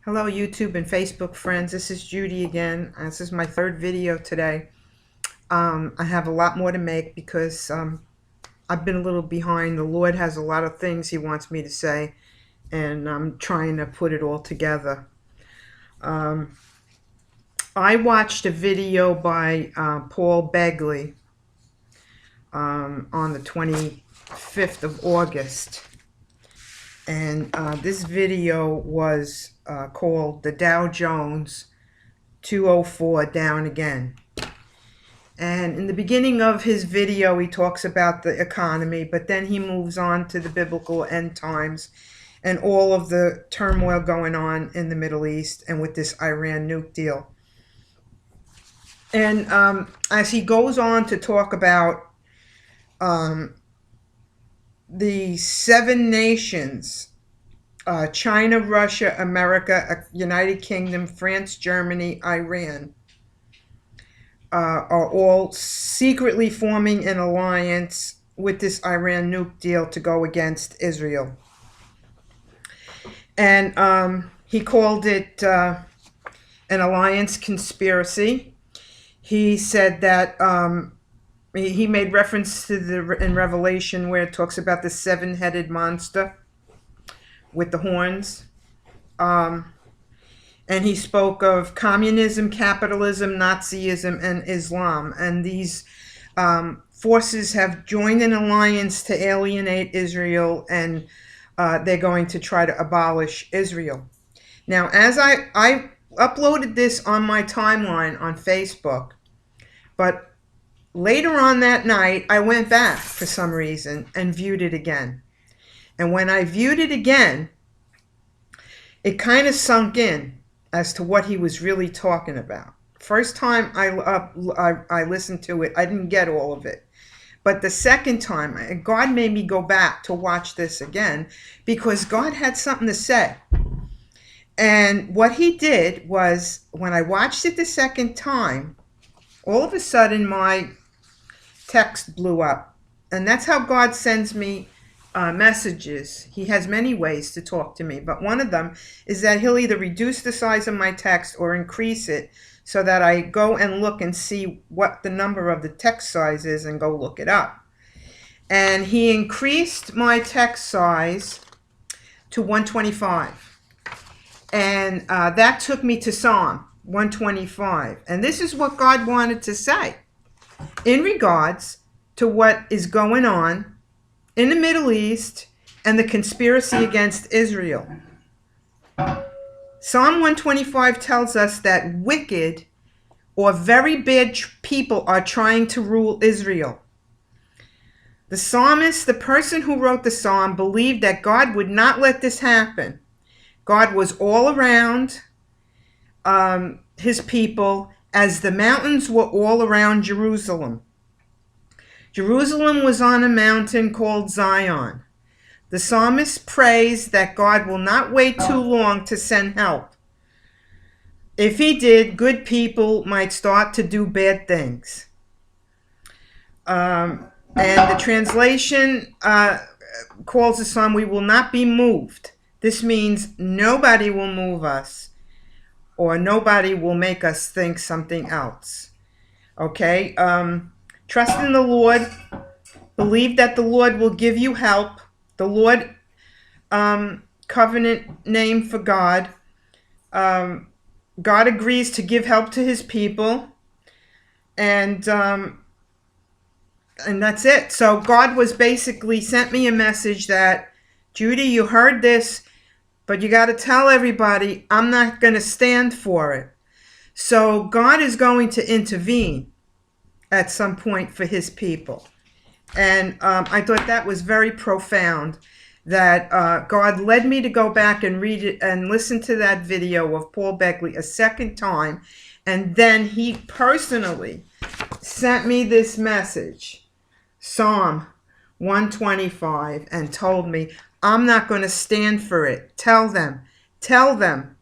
Hello YouTube and Facebook friends, this is Judy again. This is my third video today. I have a lot more to make because I've been a little behind. The Lord has a lot of things He wants me to say, and I'm trying to put it all together. I watched a video by Paul Begley on the 25th of August. And this video was called The Dow Jones 204 Down Again. And in the beginning of his video, he talks about the economy, but then he moves on to the biblical end times and all of the turmoil going on in the Middle East and with this Iran nuke deal. And as he goes on to talk about the seven nations, China, Russia, America, United Kingdom, France, Germany, Iran, are all secretly forming an alliance with this Iran nuke deal to go against Israel. And he called it an alliance conspiracy. He said that he made reference to in Revelation where it talks about the seven-headed monster with the horns. And he spoke of communism, capitalism, Nazism, and Islam. And these forces have joined an alliance to alienate Israel, and they're going to try to abolish Israel. Now, as I uploaded this on my timeline on Facebook, but later on that night, I went back for some reason and viewed it again. And when I viewed it again, it kind of sunk in as to what he was really talking about. First time I listened to it, I didn't get all of it. But the second time, God made me go back to watch this again because God had something to say. And what he did was, when I watched it the second time, all of a sudden my text blew up. And that's how God sends me messages. He has many ways to talk to me, but one of them is that he'll either reduce the size of my text or increase it so that I go and look and see what the number of the text size is and go look it up. And he increased my text size to 125. And that took me to Psalm 125. And this is what God wanted to say in regards to what is going on in the Middle East and the conspiracy against Israel. Psalm 125 tells us that wicked or very bad people are trying to rule Israel. The psalmist, the person who wrote the psalm, believed that God would not let this happen. God was all around his people, as the mountains were all around Jerusalem. Jerusalem was on a mountain called Zion. The psalmist prays that God will not wait too long to send help. If he did, good people might start to do bad things. And the translation calls the psalm, "We will not be moved." This means nobody will move us, or nobody will make us think something else. Okay? Trust in the Lord. Believe that the Lord will give you help. The Lord, covenant name for God. God agrees to give help to his people. And that's it. So God was basically sent me a message that, Judy, you heard this, but you got to tell everybody I'm not going to stand for it. So God is going to intervene at some point for his people. And I thought that was very profound, that God led me to go back and read it and listen to that video of Paul Begley a second time. And then he personally sent me this message, Psalm 125, and told me, I'm not going to stand for it. Tell them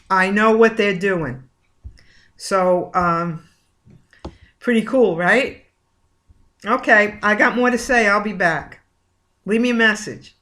I know what they're doing. So, pretty cool, right? Okay, I got more to say. I'll be back. Leave me a message.